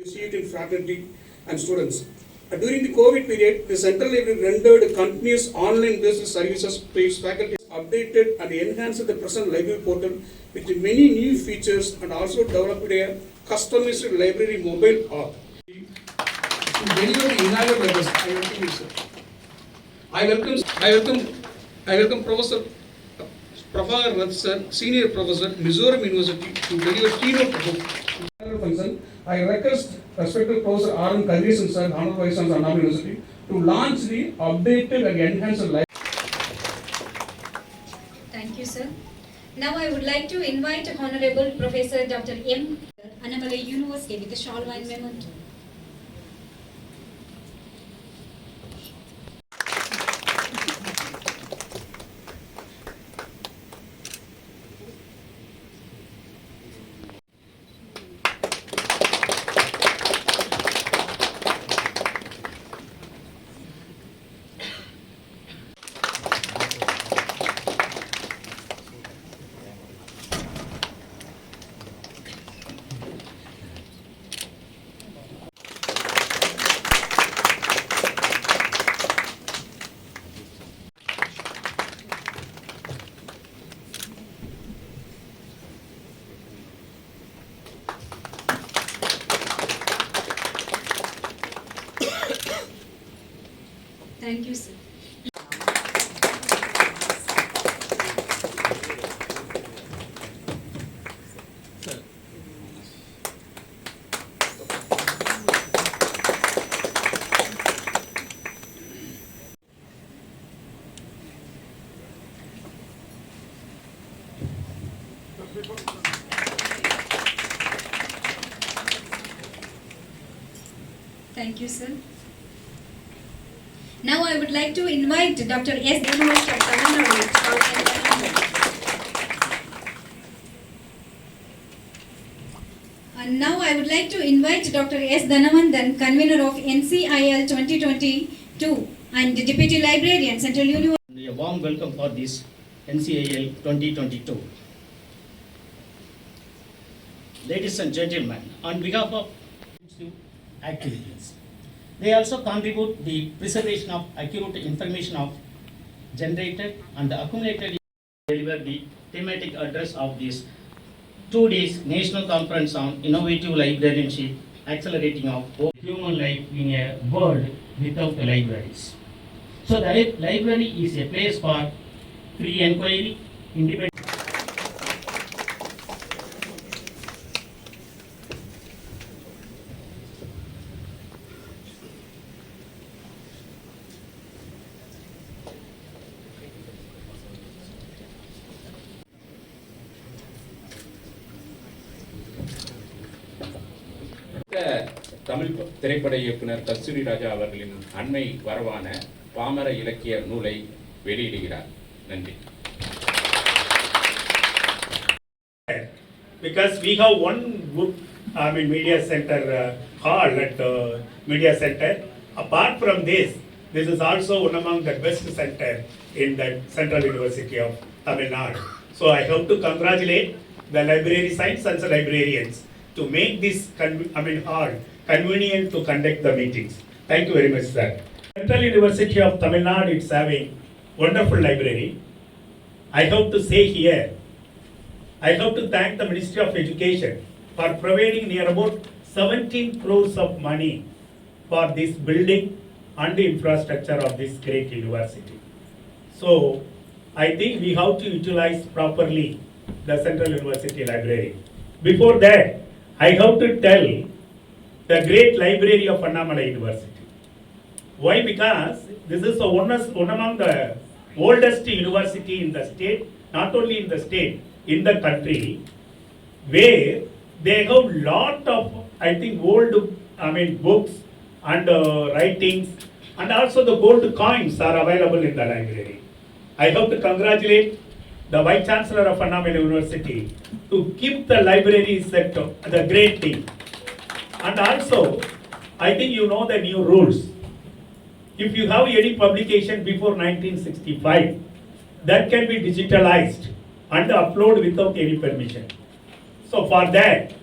Associating fraternity and students. During the COVID period, the Central Library rendered continuous online-based services to its faculty, updated and enhanced the present library portal with many new features and also developed a customized library mobile app. To deliver the inaugural letters, I welcome Professor Prabhakar Rath sir, Senior Professor, Mizoram University, to deliver keynote function. I request respected Professor R.N. Kandresan sir, Honorable Vice Chancellor, Anna University, to launch the updated and enhanced library. Thank you, sir. Now I would like to invite Honorable Professor Dr. M. Annamalai University with the shawl and memento. Thank you, sir. Thank you, sir. Now I would like to invite Dr. S.Dhanavana of Tamil Nadu. And now I would like to invite Dr. S.Dhanavana, convener of NCIL 2022 and Deputy Librarian, Central University. A warm welcome for this NCIL 2022. Ladies and gentlemen, on behalf of activities, they also contribute the preservation of accurate information of generated and accumulated. Deliver the thematic address of this 2 days National Conference on Innovative Librarianship, Accelerating of Human Life in a World Without Libraries. So the library is a place for free inquiry, independent. Tamil திரைப்பட இயக்குனர் கஸ்தூரி ராஜா அவர்களின் அண்மை வரவான பாமர இலக்கிய நூலை வெளியிடுகிறார். நன்றி. Because we have one book, media center hall at media center. Apart from this is also one among the best center in the Central University of Tamil Nadu. So I hope to congratulate the library science and the librarians to make this hall convenient to conduct the meetings. Thank you very much, sir. Central University of Tamil Nadu is having wonderful library. I hope to say here, I hope to thank the Ministry of Education for providing near about 17 crores of money for this building and the infrastructure of this great university. So I think we have to utilize properly the Central University Library. Before that, I have to tell the great library of Annamalai University. Why? Because this is one among the oldest university in the state, not only in the state, in the country, where they have lot of, I think, old, books and writings, and also the gold coins are available in the library. I hope to congratulate the Vice Chancellor of Annamalai University to keep the library sector the great thing. And also, I think you know the new rules. If you have any publication before 1965, that can be digitalized and uploaded without any permission. So for that,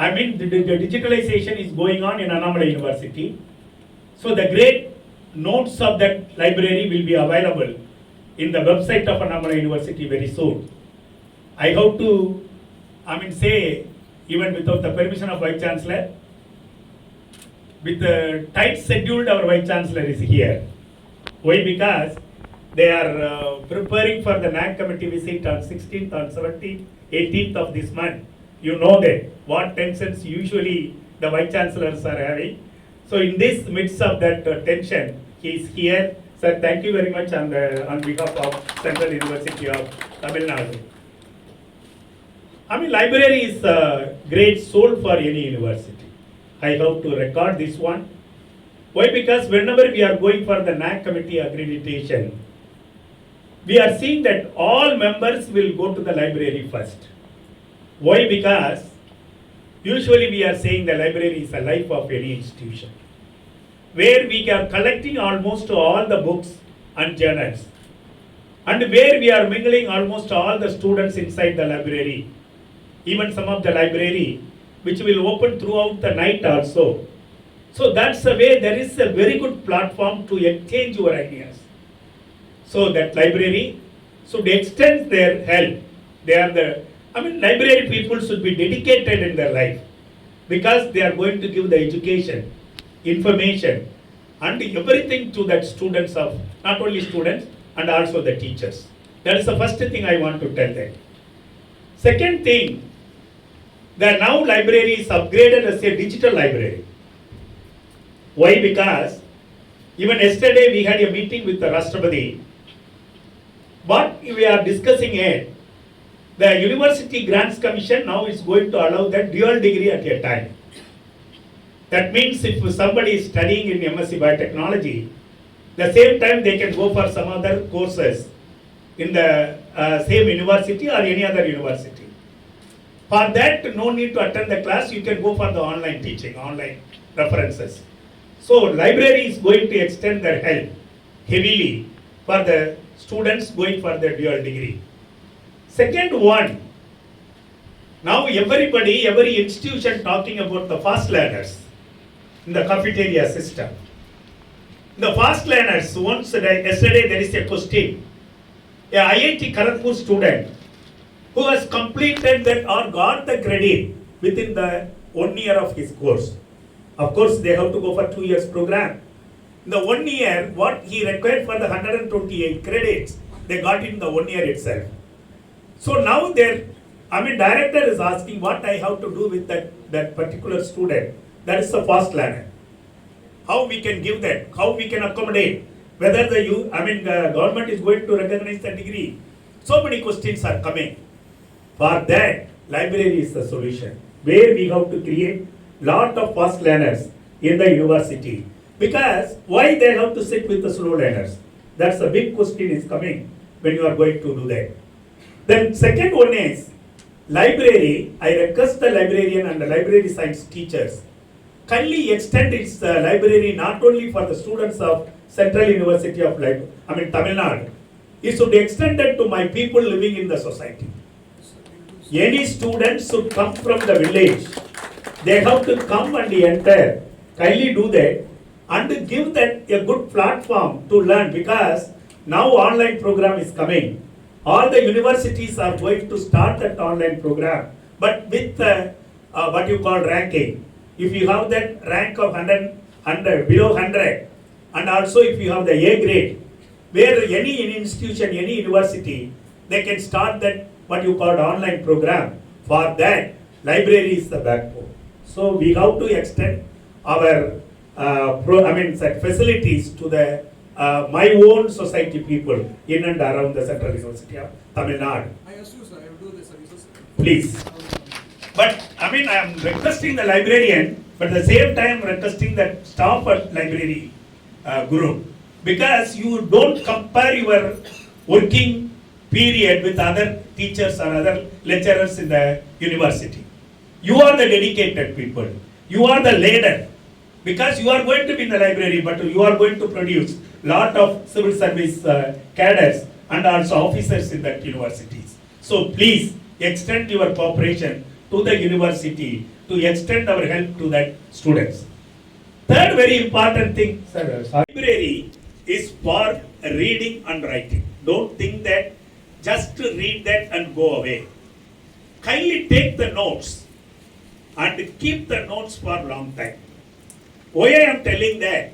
I mean, the digitalization is going on in Annamalai University. So the great notes of that library will be available in the website of Annamalai University very soon. I hope to, say, even without the permission of Vice Chancellor, with the tight schedule, our Vice Chancellor is here. Why? Because they are preparing for the NAC committee visit on 16th, on 17th, 18th of this month. You know that what tensions usually the Vice Chancellors are having. So in this midst of that tension, he is here. Sir, thank you very much on behalf of Central University of Tamil Nadu. Library is a great soul for any university. I hope to record this one. Why? Because whenever we are going for the NAC committee accreditation, we are seeing that all members will go to the library first. Why? Because usually we are saying the library is the life of any institution, where we are collecting almost all the books and journals, and where we are mingling almost all the students inside the library, even some of the library which will open throughout the night also. So that's the way there is a very good platform to exchange your ideas. So that library should extend their help. They are library people should be dedicated in their life, because they are going to give the education, information, and everything to that students of, not only students, and also the teachers. That is the first thing I want to tell them. Second thing, the now library is upgraded as a digital library. Why? Because even yesterday we had a meeting with the Rashtrapati. What we are discussing here, the University Grants Commission now is going to allow that dual degree at a time. That means if somebody is studying in MSc Biotechnology, the same time they can go for some other courses in the same university or any other university. For that, no need to attend the class, you can go for the online teaching, online references. So library is going to extend their help heavily for the students going for their dual degree. Second one, now everybody, every institution talking about the fast learners in the cafeteria system. The fast learners, yesterday there is a question. A IIT Kharagpur student who has completed that or got the credit within the 1 year of his course. Of course, they have to go for 2 years program. In the 1 year, what he required for the 128 credits, they got in the 1 year itself. So now director is asking what I have to do with that particular student. That is the fast learner. How we can give that? How we can accommodate? Whether the government is going to recognize the degree. So many questions are coming. For that, library is the solution, where we have to create lot of fast learners in the university. Because why they have to sit with the slow learners? That's a big question is coming when you are going to do that. Then second one is library. I request the librarian and the library science teachers kindly extend its library not only for the students of Central University of Tamil Nadu. It should be extended to my people living in the society. Any students should come from the village. They have to come and enter. Kindly do that and give that a good platform to learn, because now online program is coming. All the universities are going to start that online program, but with what you call ranking. If you have that rank of 100, below 100, and also if you have the A grade, where any institution, any university, they can start that what you call online program. For that, library is the backbone. So we have to extend our facilities to the my own society people in and around the Central University of Tamil Nadu. I assure, sir, I will do the services. Please. But I am requesting the librarian, but at the same time requesting that staff at library group, because you don't compare your working period with other teachers or other lecturers in the university. You are the dedicated people. You are the leader. Because you are going to be in the library, but you are going to produce lot of civil service cadres and also officers in that universities. So please extend your cooperation to the university to extend our help to that students. Third very important thing, sir, library is for reading and writing. Don't think that just to read that and go away. Kindly take the notes and keep the notes for a long time. Why I am telling that?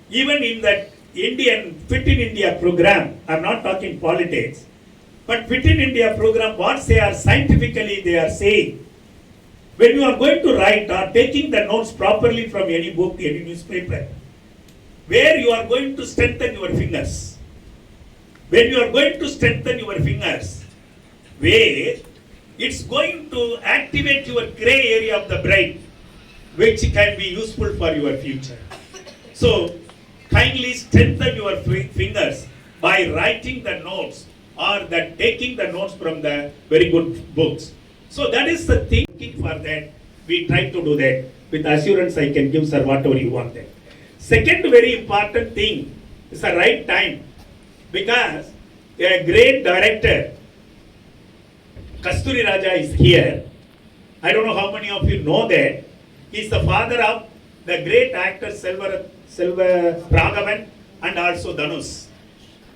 Even in that Indian Fit in India program, I am not talking politics, but Fit in India program, what they are scientifically they are saying, when you are going to write or taking the notes properly from any book, any newspaper, where you are going to strengthen your fingers. When you are going to strengthen your fingers, where it's going to activate your gray area of the brain, which can be useful for your future. So, kindly strengthen your fingers by writing the notes or that taking the notes from the very good books. So that is the thing. For that, we try to do that. With assurance, I can give sir whatever you want there. Second very important thing is the right time, because a great director, Kasturi Raja, is here. I don't know how many of you know that. He is the father of the great actor Selva Raghavan and also Dhanush.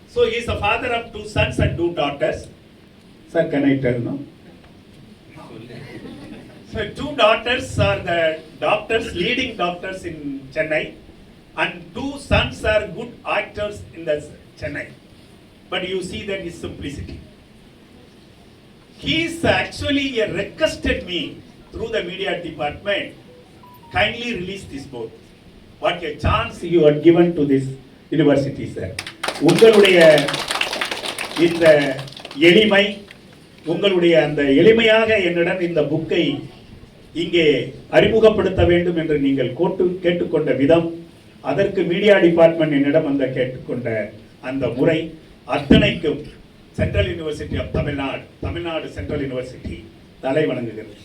So he is the father of 2 sons and 2 daughters. Sir, can I tell no? So 2 daughters are the doctors, leading doctors in Chennai, and 2 sons are good actors in the Chennai. But you see that his simplicity. He is actually requested me through the media department, kindly release this book. What a chance you are given to this university, sir. உங்களுடைய இந்த எளிமை, உங்களுடைய அந்த எளிமையாக என்னிடம் இந்த புக்கை இங்கே அறிமுகப்படுத்த வேண்டும் என்று நீங்கள் கேட்டுக்கொண்ட விதம், அதற்கு மீடியா டிபார்ட்மெண்ட் என்னிடம் அந்த கேட்டுக்கொண்ட அந்த முறை அத்தனைக்கும் central university of Tamil Nadu central university தலை வணங்குகிறது.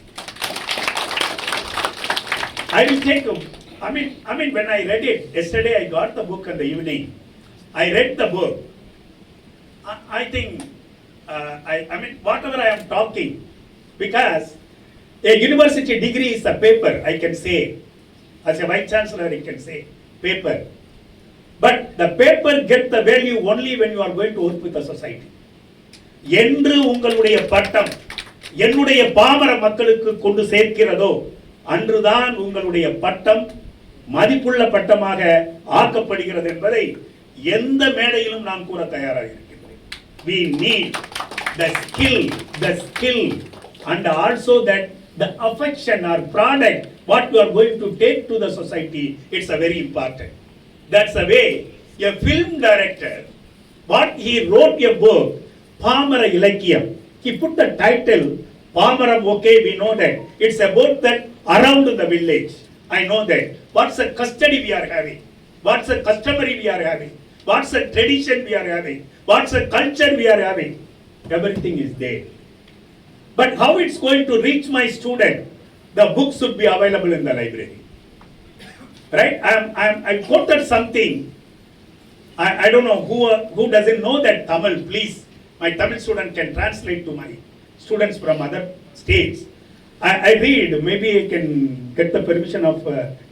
I will take I mean when I read it yesterday, I got the book in the evening. I read the book. I think I mean whatever I am talking, because a university degree is a paper, I can say. As a vice chancellor, I can say paper. But the paper gets the value only when you are going to work with the society. என்று உங்களுடைய பட்டம் என்னுடைய பாமர மக்களுக்கு கொண்டு சேர்க்கிறதோ அன்றுதான் உங்களுடைய பட்டம் மதிப்புள்ள பட்டமாக ஆக்கப்படுகிறது என்பதை எந்த மேடையிலும் நான் கூற தயாராக இருக்கின்றேன். We need the skill and also that the affection or product what you are going to take to the society, it's a very important. That's the way a film director, what he wrote a book, Pamara Ilakkiyam. He put the title Pamaram, okay, we know that. It's about that around the village. I know that. What's the custody we are having? What's the customary we are having? What's the tradition we are having? What's the culture we are having? Everything is there. But how it's going to reach my student? The book should be available in the library. Right? I quoted something. I don't know who doesn't know that Tamil. Please, my Tamil student can translate to my students from other states. I read, maybe I can get the permission of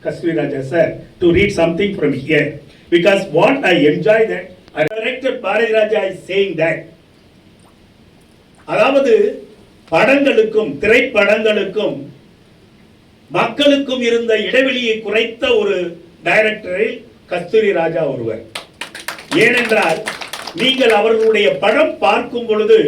Kasturi Raja sir to read something from here. Because what I enjoy that, Director Bharati Raja is saying that, அதாவது படங்களுக்கும் திரைப்படங்களுக்கும் மக்களுக்கும் இருந்த இடைவெளியை குறைத்த ஒரு டைரக்டரில் கஸ்தூரி ராஜா ஒருவர். ஏனென்றால் நீங்கள் அவர்களுடைய படம் பார்க்கும் பொழுது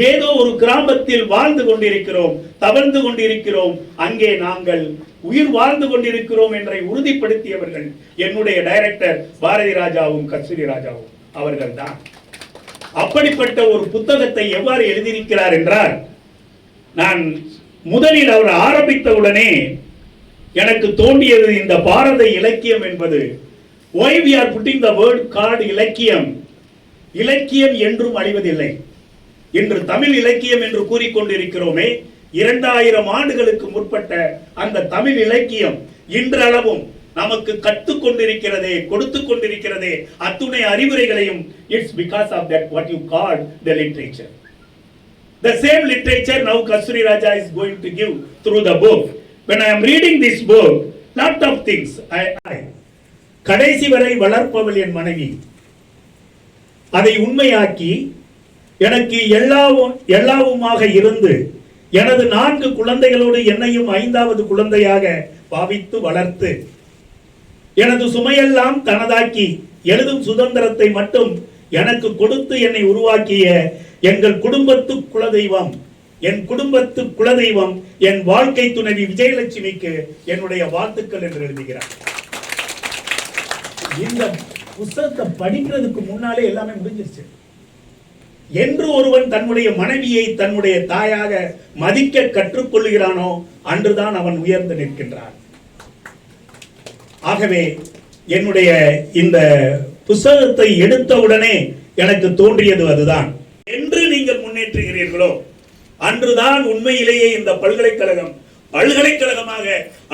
ஏதோ ஒரு கிராமத்தில் வாழ்ந்து கொண்டிருக்கிறோம், தவழ்ந்து கொண்டிருக்கிறோம், அங்கே நாங்கள் உயிர் வாழ்ந்து கொண்டிருக்கிறோம் என்றை உறுதிப்படுத்தியவர்கள் என்னுடைய டைரக்டர் பாரதி ராஜாவும் கஸ்தூரி ராஜாவும் அவர்கள் தான். அப்படிப்பட்ட ஒரு புத்தகத்தை எவ்வாறு எழுதியிருக்கிறார் என்றால், நான் முதலில் அவர் ஆரம்பித்தவுடனே எனக்கு தோன்றியது இந்த பாரத இலக்கியம் என்பது, why we are putting the word called இலக்கியம். இலக்கியம் என்றும் அழிவதில்லை. இன்று தமிழ் இலக்கியம் என்று கூறிக்கொண்டிருக்கிறோமே, 2000 ஆண்டுகளுக்கு முற்பட்ட அந்த தமிழ் இலக்கியம் இன்றளவும் நமக்கு கற்றுக் கொண்டிருக்கிறதே, கொடுத்து கொண்டிருக்கிறதே அத்துணை அறிவுரைகளையும், it's because of that what you call the literature. The same literature now Kasturi Raja is going to give through the book. When I am reading this book, lot of things கடைசி வரை வளர்ப்பவள் என் மனைவி, அதை உண்மையாக்கி எனக்கு எல்லாவுமாக இருந்து எனது 4 குழந்தைகளோடு என்னையும் 5வது குழந்தையாக பாவித்து வளர்த்து எனது சுமையெல்லாம் தனதாக்கி எழுதும் சுதந்திரத்தை மட்டும் எனக்கு கொடுத்து என்னை உருவாக்கிய எங்கள் குடும்பத்து குலதெய்வம், என் குடும்பத்து குலதெய்வம், என் வாழ்க்கை துணைவி விஜயலட்சுமிக்கு என்னுடைய வாழ்த்துக்கள் என்று எழுதுகிறார். இந்த புத்தகத்தை படிக்கிறதுக்கு முன்னாலே எல்லாமே முடிஞ்சிருச்சு. என்று ஒருவன் தன்னுடைய மனைவியை தன்னுடைய தாயாக மதிக்க கற்றுக்கொள்கிறானோ அன்றுதான் அவன் உயர்ந்து நிற்கின்றான். ஆகவே என்னுடைய இந்த புத்தகத்தை எடுத்தவுடனே எனக்கு தோன்றியது அதுதான். என்று நீங்கள் முன்னேற்றுகிறீர்களோ அன்றுதான் உண்மையிலேயே இந்த பல்கலைக்கழகம் பல்கலைக்கழகமாக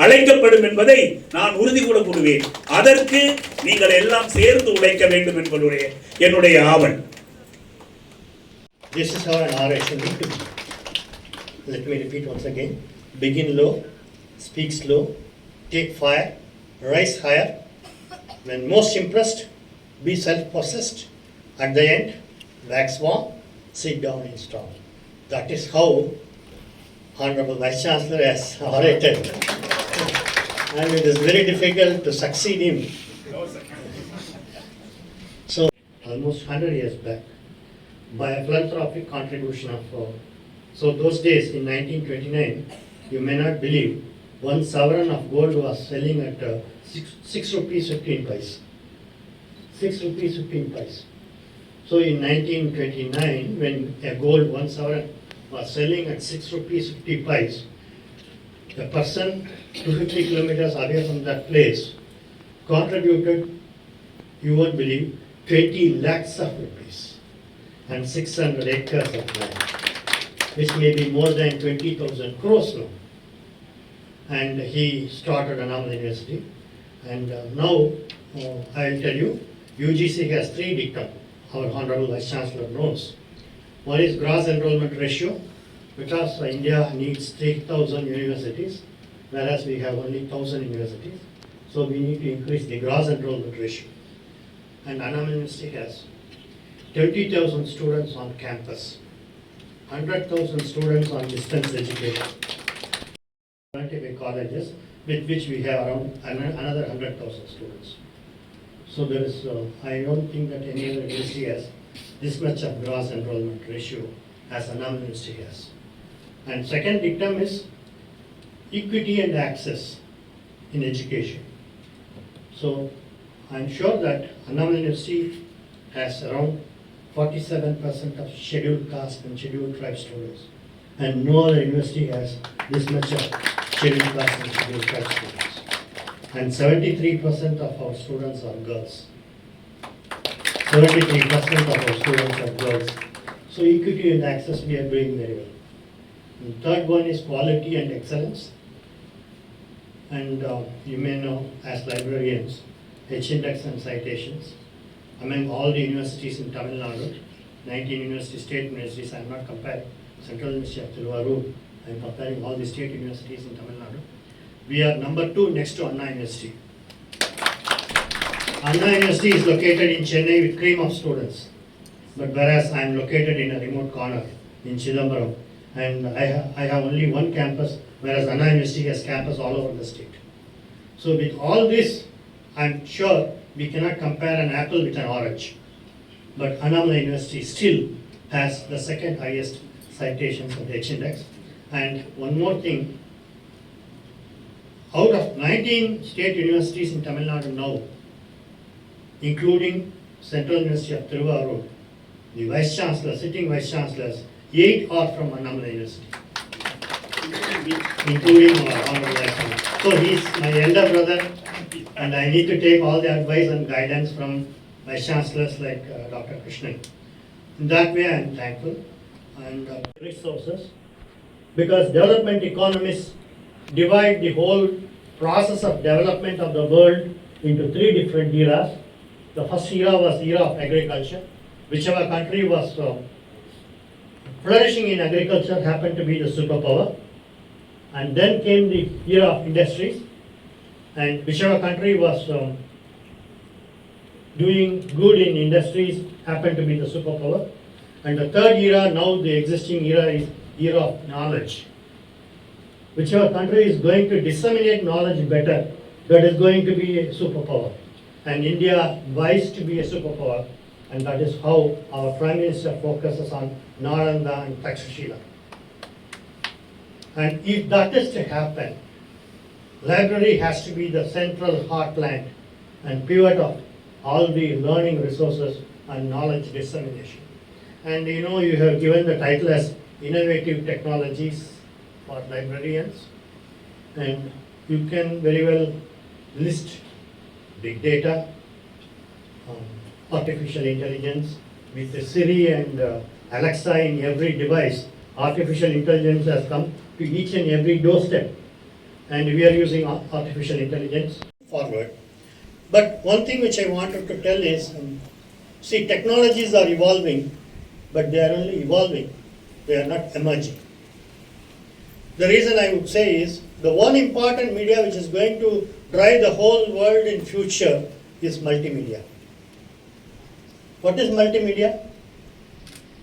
அழைக்கப்படும் என்பதை நான் உறுதி கூட கூறுவேன். அதற்கு நீங்கள் எல்லாம் சேர்ந்து உழைக்க வேண்டும் என்பதுடைய என்னுடைய ஆவல். This is how an oration need to be. Let me repeat once again. Begin low, speak slow, take fire, rise higher. When most impressed, be self-possessed. At the end, wax warm, sit down and strong. That is how Honorable Vice Chancellor has orated. And it is very difficult to succeed him. So, almost 100 years back, by a philanthropic contribution of, so those days in 1929, you may not believe, 1 sovereign of gold was selling at 6 rupees 15 paise. 6 rupees 15 paise. So in 1929, when a gold 1 sovereign was selling at 6 rupees 50 paise, the person 250 kilometers away from that place contributed, you won't believe, 20 lakhs of rupees and 600 acres of land, which may be more than 20,000 crores now. And he started Annamalai University. And now I will tell you, UGC has 3 dictum. Our Honorable Vice Chancellor knows. One is gross enrollment ratio, because India needs 3,000 universities, whereas we have only 1,000 universities. So we need to increase the gross enrollment ratio. And Annamalai University has 20,000 students on campus, 100,000 students on distance education, 25 colleges, with which we have around another 100,000 students. So there is, I don't think that any other university has this much of gross enrollment ratio as Annamalai University has. And second dictum is equity and access in education. So I'm sure that Annamalai University has around 47% of scheduled caste and scheduled tribe students, and no other university has this much of scheduled caste and scheduled tribe students. And 73% of our students are girls. 73% of our students are girls. So equity and access we are doing very well. And third one is quality and excellence. And you may know, as librarians, H-index and citations. Among all the universities in Tamil Nadu, 19 universities, state universities, I am not comparing Central University of Tiruvallur, I am comparing all the state universities in Tamil Nadu. We are number 2 next to Anna University. Anna University is located in Chennai with cream of students, but whereas I am located in a remote corner in Chidambaram, and I have only 1 campus, whereas Anna University has campus all over the state. So with all this, I am sure we cannot compare an apple with an orange. But Annamalai University still has the second highest citations of the H-index. And one more thing, out of 19 state universities in Tamil Nadu now, including Central University of Tiruvallur, the Vice Chancellor, sitting Vice Chancellors, 8 are from Annamalai University, including our Honorable Vice Chancellor. So he is my elder brother, and I need to take all the advice and guidance from Vice Chancellors like Dr. Krishnan. In that way, I am thankful. And resources, because development economists divide the whole process of development of the world into 3 different eras. The first era was the era of agriculture. Whichever country was flourishing in agriculture happened to be the superpower. And then came the era of industries, and whichever country was doing good in industries happened to be the superpower. And the third era, now the existing era, is era of knowledge. Whichever country is going to disseminate knowledge better, that is going to be a superpower. And India vies to be a superpower, and that is how our Prime Minister focuses on Nalanda and Takshashila. And if that is to happen, library has to be the central heartland and pivot of all the learning resources and knowledge dissemination. And you know, you have given the title as Innovative Technologies for Librarians, and you can very well list big data, artificial intelligence. With the Siri and Alexa in every device, artificial intelligence has come to each and every doorstep, and we are using artificial intelligence forward. But one thing which I wanted to tell is, see, technologies are evolving, but they are only evolving, they are not emerging. The reason I would say is, the one important media which is going to drive the whole world in future is multimedia. What is multimedia?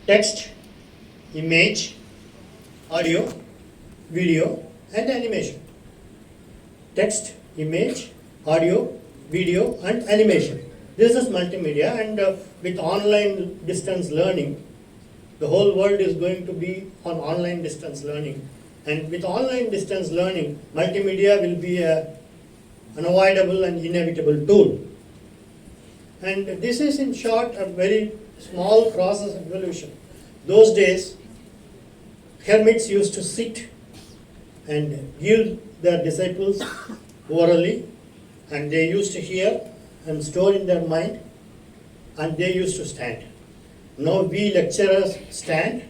Text, image, audio, video, and animation. Text, image, audio, video, and animation. This is multimedia, and with online distance learning, the whole world is going to be on online distance learning. And with online distance learning, multimedia will be an unavoidable and inevitable tool. And this is, in short, a very small process of evolution. Those days, hermits used to sit and give their disciples orally, and they used to hear and store in their mind, and they used to stand. Now we lecturers stand,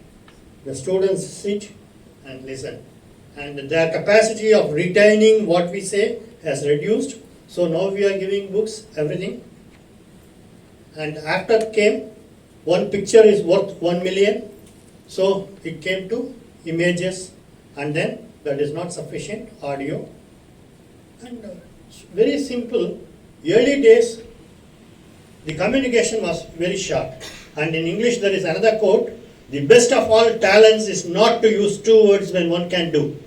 the students sit and listen. And their capacity of retaining what we say has reduced. So now we are giving books, everything. And after came, one picture is worth 1 million. So it came to images, and then that is not sufficient, audio. And very simple. Early days, the communication was very short. And in English there is another quote, the best of all talents is not to use two words when one can do.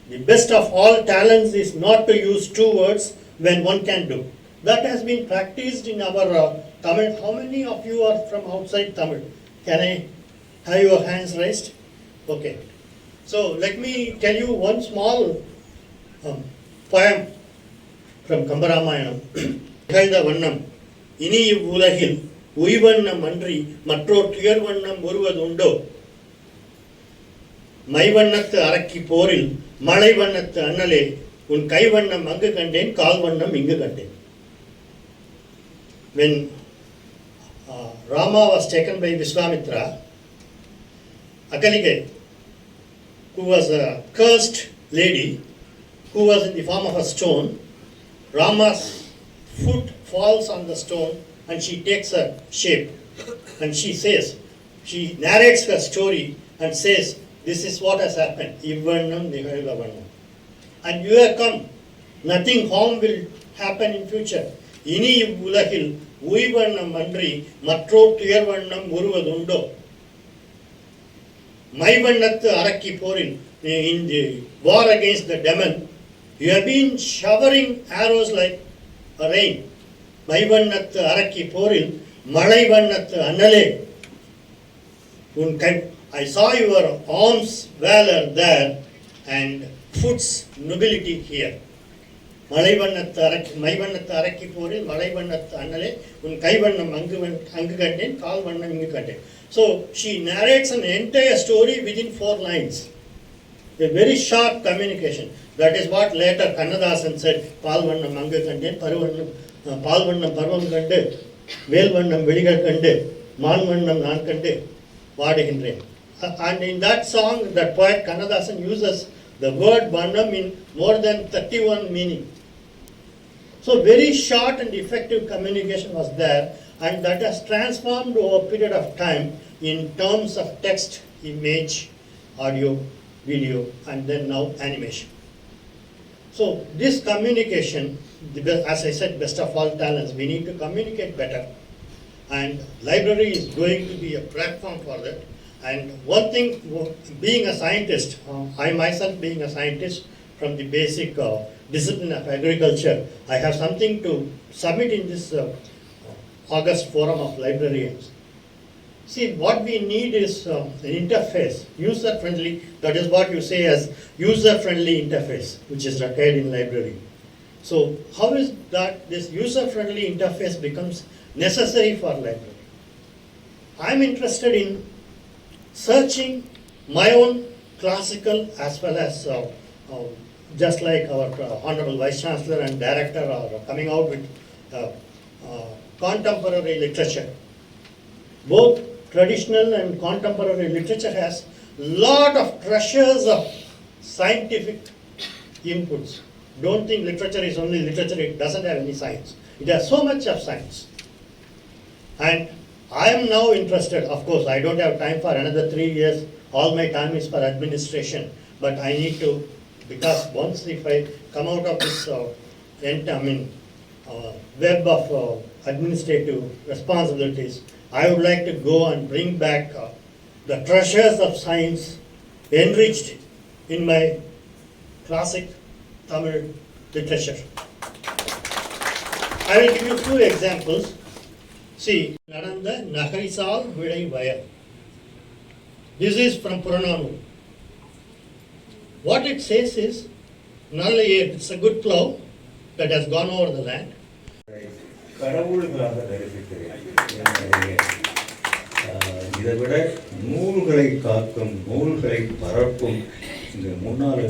The best of all talents is not to use two words when one can do. That has been practiced in our Tamil. How many of you are from outside Tamil? Can I have your hands raised? Okay. So let me tell you one small poem from Kambaramayanam. கழகத வண்ணம் இனி இவ்வுலகில் உய்வண்ணம் அன்றி மற்றோர் துயர்வண்ணம் ஒருவது உண்டோ மைவண்ணத்து அரக்கி போரில் மலை வண்ணத்து அண்ணலே உன் கைவண்ணம் அங்கு கண்டேன் கால் வண்ணம் இங்கு கண்டேன். When Rama was taken by Vishwamitra, Akaligai, who was a cursed lady, who was in the form of a stone, Rama's foot falls on the stone and she takes a shape, and she says, she narrates her story and says, this is what has happened. Ivvannam nigalgavannam. And you have come. Nothing harm will happen in future. Ini ivvulagil uivannam andri matror tuyarvannam oruvadundo. Maivannathu arakki poril, in the war against the demon, you have been showering arrows like a rain. Maivannathu arakki poril malaivannathu annale. I saw your arms valor there and foot's nobility here. Malaivannathu arakki poril malaivannathu annale un kaivannam angu kanden kaal vannam ingu kanden. So she narrates an entire story within 4 lines. A very sharp communication. That is what later Kannadasan said, paal vannam angu kanden paruvannam paal vannam parvam kande vel vannam veligal kande maan vannam naan kande vaadugindren. And in that song, that poet Kannadasan uses the word vannam in more than 31 meaning. So very short and effective communication was there, and that has transformed over a period of time in terms of text, image, audio, video, and then now animation. So this communication, as I said, best of all talents, we need to communicate better. And library is going to be a platform for that. And one thing, being a scientist, I myself being a scientist from the basic discipline of agriculture, I have something to submit in this August Forum of Librarians. See, what we need is an interface, user-friendly, that is what you say as user-friendly interface, which is required in library. So how is that this user-friendly interface becomes necessary for library? I'm interested in searching my own classical as well as just like our Honorable Vice Chancellor and Director are coming out with contemporary literature. Both traditional and contemporary literature has lot of treasures of scientific inputs. Don't think literature is only literature, it doesn't have any science. It has so much of science. And I am now interested, of course, I don't have time for another 3 years, all my time is for administration, but I need to, because once if I come out of this web of administrative responsibilities, I would like to go and bring back the treasures of science enriched in my classic Tamil literature. I will give you 2 examples. See, Nadanda Nakarisal Vidai Vaya. This is from Purananu. What it says is, it's a good plow that has gone over the land. கடவுள்களாக தரிசிக்கிறேன். இதை விட நூல்களை காக்கும், நூல்களை பரப்பும் இங்கு முன்னால்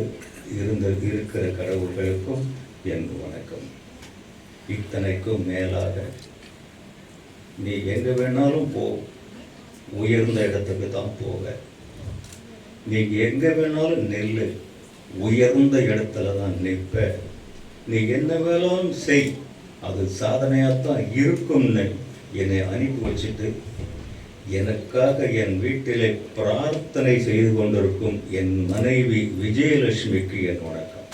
இருக்கிற கடவுள்களுக்கும் என் வணக்கம். இத்தனைக்கும் மேலாக நீ எங்க வேணாலும் போ, உயர்ந்த இடத்துக்கு தான் போக. நீ எங்க வேணாலும் நெல்லு, உயர்ந்த இடத்துல தான் நிற்ப. நீ என்ன வேணாலும் செய், அது சாதனையாகத்தான் இருக்கும்னு என்னை அனுப்பி வச்சுட்டு எனக்காக என் வீட்டிலே பிரார்த்தனை செய்து கொண்டிருக்கும் என் மனைவி விஜயலட்சுமிக்கு என் வணக்கம்.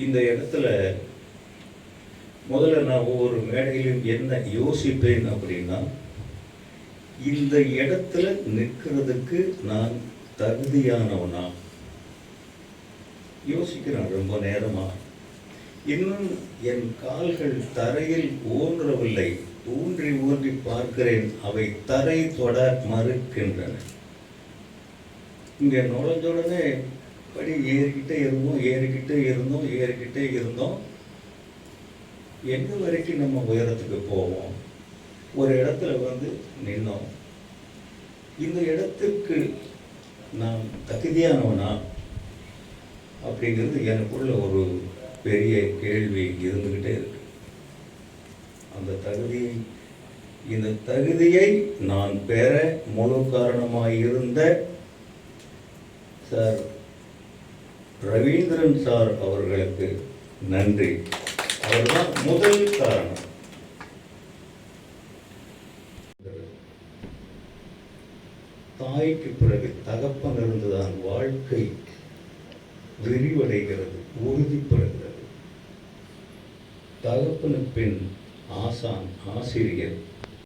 இந்த இடத்துல முதல்ல நான் ஒவ்வொரு மேடையிலும் என்ன யோசிப்பேன் அப்படின்னா, இந்த இடத்துல நிற்கிறதுக்கு நான் தகுதியானவனா யோசிக்கிறேன் ரொம்ப நேரமா. இன்னும் என் கால்கள் தரையில் ஊன்றவில்லை, ஊன்றி ஊன்றி பார்க்கிறேன், அவை தரை தொட மறுக்கின்றன. இங்கே நுழைஞ்சோடனே படி ஏறிக்கிட்டே இருந்தோம். எங்க வரைக்கும் நம்ம உயரத்துக்கு போவோம்? ஒரு இடத்துல வந்து நின்னோம். இந்த இடத்துக்கு நான் தகுதியானவனா அப்படிங்கிறது எனக்குள்ள ஒரு பெரிய கேள்வி இருந்துகிட்டே இருக்கு. இந்த தகுதியை நான் பெற முழு காரணமாயிருந்த சார் ரவீந்திரன் சார் அவர்களுக்கு நன்றி. அவர்தான் முதல் காரணம். தாய்க்கு பிறகு தகப்பன் இருந்துதான் வாழ்க்கை விரிவடைகிறது, உறுதிப்படுகிறது. தகப்பனு பின் ஆசான், ஆசிரியர்,